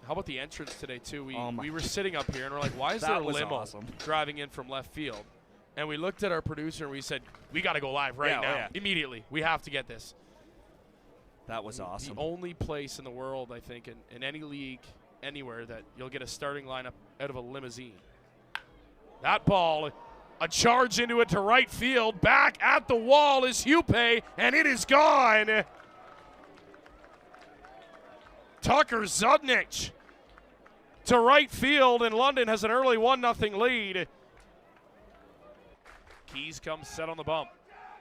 How about the entrance today, too? We were sitting up here, and we're like, why is there a limo driving in from left field? And we looked at our producer, and we said, we got to go live right now. Immediately. We have to get this. That was awesome. The only place in the world, I think, in any league, anywhere, that you'll get a starting lineup out of a limousine. That ball, a charge into it to right field. Back at the wall is Hupe, and it is gone. Tucker Zudnich to right field, and London has an early 1-0 lead. Keys comes set on the bump.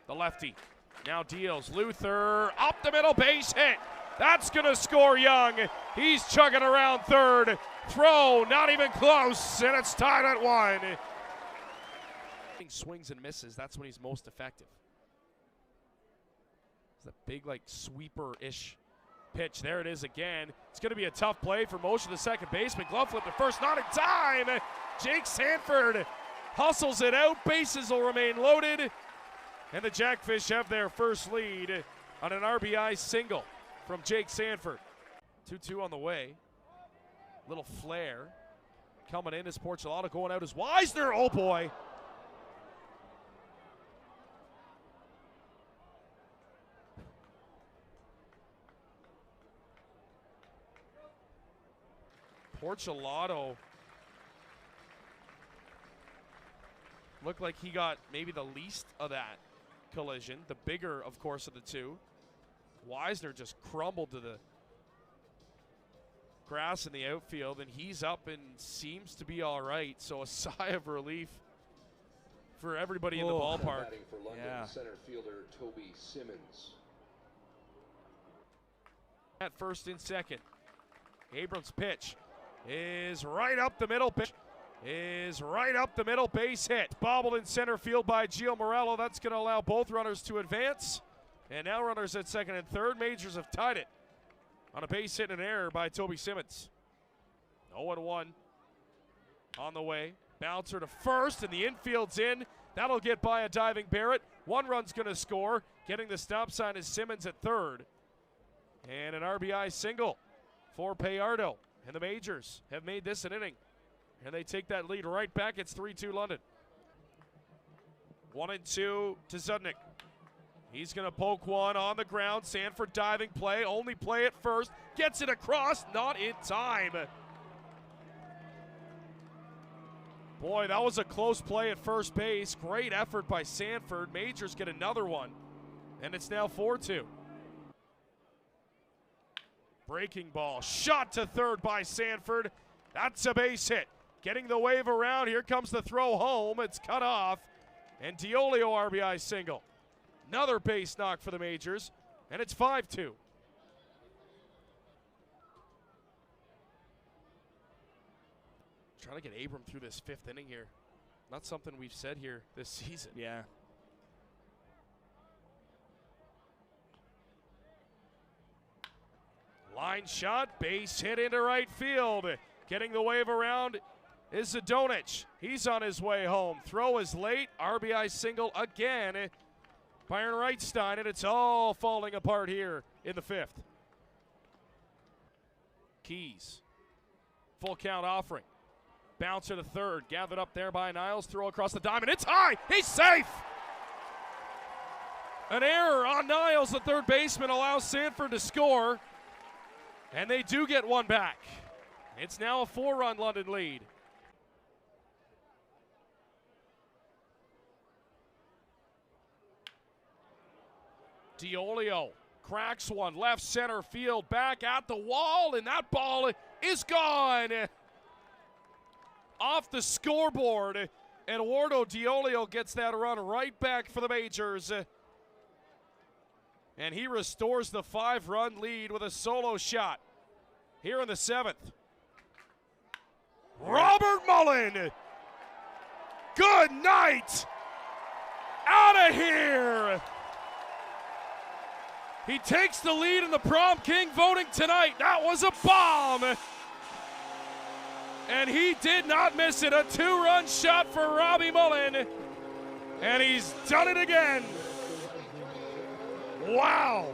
The lefty now deals. Luther up the middle, base hit. That's going to score Young. He's chugging around third. Throw, not even close, and it's tied at 1. Swings and misses, that's when he's most effective. It's a big, like, sweeper-ish pitch. There it is again. It's going to be a tough play for motion to second baseman. Glove flip to first, not in time. Jake Sanford hustles it out. Bases will remain loaded. And the Jackfish have their first lead on an RBI single from Jake Sanford. 2-2 on the way. Little flare. Coming in is Porcelado. Going out is Wisner. Oh, boy. Porcelado looked like he got maybe the least of that collision. The bigger, of course, of the two. Wisner just crumbled to the grass in the outfield, and he's up and seems to be all right. So a sigh of relief for everybody in the ballpark. For London, center fielder Toby Simmons. At first and second. Abrams' pitch is right up the middle. Pitch is right up the middle. Base hit. Bobbled in center field by Gio Morello. That's going to allow both runners to advance. And now runners at second and third. Majors have tied it on a base hit and an error by Toby Simmons. 0-1 on the way. Bouncer to first, and the infield's in. That'll get by a diving Barrett. One run's going to score. Getting the stop sign is Simmons at third. And an RBI single for Payardo. And the Majors have made this an inning. And they take that lead right back. It's 3-2 London. 1-2 to Zudnik. He's going to poke one on the ground. Sanford diving play. Only play at first. Gets it across. Not in time. Boy, that was a close play at first base. Great effort by Sanford. Majors get another one. And it's now 4-2. Breaking ball, shot to third by Sanford. That's a base hit. Getting the wave around, here comes the throw home. It's cut off, and Diolio RBI single. Another base knock for the Majors, and it's 5-2. Trying to get Abram through this fifth inning here. Not something we've said here this season. Yeah. Line shot, base hit into right field. Getting the wave around is Zadonich. He's on his way home. Throw is late. RBI single again by Aaron Reitstein, and it's all falling apart here in the fifth. Keys. Full count offering. Bouncer to third. Gathered up there by Niles. Throw across the diamond. It's high. He's safe. An error on Niles, the third baseman, allows Sanford to score. And they do get one back. It's now a 4-run London lead. Diolio cracks one, left center field, back at the wall, and that ball is gone. Off the scoreboard, Eduardo Diolio gets that run right back for the Majors. And he restores the 5-run lead with a solo shot here in the 7th. Robert Mullen, good night, out of here. He takes the lead in the Prom King voting tonight. That was a bomb. And he did not miss it. A 2-run shot for Robbie Mullen. And he's done it again. Wow.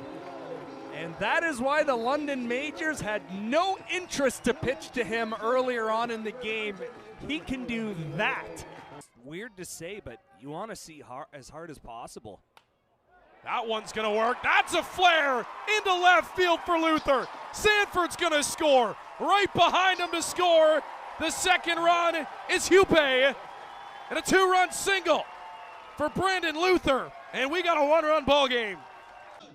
And that is why the London Majors had no interest to pitch to him earlier on in the game. He can do that. Weird to say, but you want to see as hard as possible. That one's going to work. That's a flare into left field for Luther. Sanford's going to score. Right behind him to score. The second run is Hupe. And a 2-run single for Brandon Luther. And we got a 1-run ball game.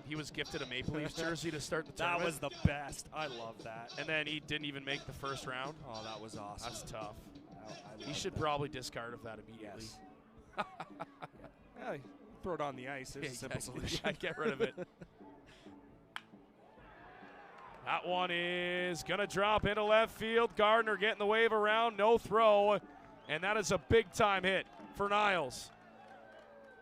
He was gifted a Maple Leafs jersey to start the tournament. That was the best. I love that. And then he didn't even make the first round. Oh, that was awesome. That's tough. He should probably discard of that immediately. Yes. Yeah, throw it on the ice. There's a simple solution. Yeah, get rid of it. That one is going to drop into left field. Gardner getting the wave around. No throw. And that is a big-time hit for Niles.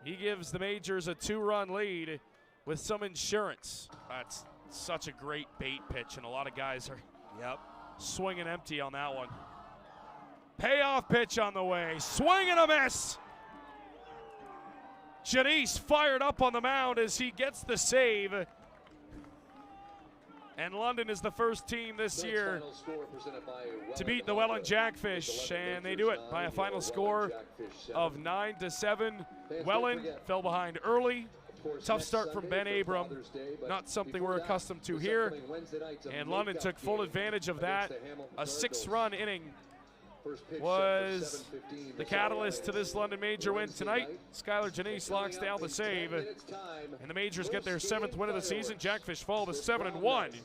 He gives the Majors a 2-run lead with some insurance. That's such a great bait pitch, and a lot of guys are swinging empty on that one. Payoff pitch on the way. Swing and a miss. Janice fired up on the mound as he gets the save. And London is the first team this year to beat the Welland Jackfish, and they do it by a final score of 9-7. Welland fell behind early. Tough start from Ben Abram, not something we're accustomed to here. And London took full advantage of that. A 6-run inning was the catalyst to this London Major win tonight. Skylar Janice locks down the save, and the Majors get their 7th win of the season. Jackfish fall to 7-1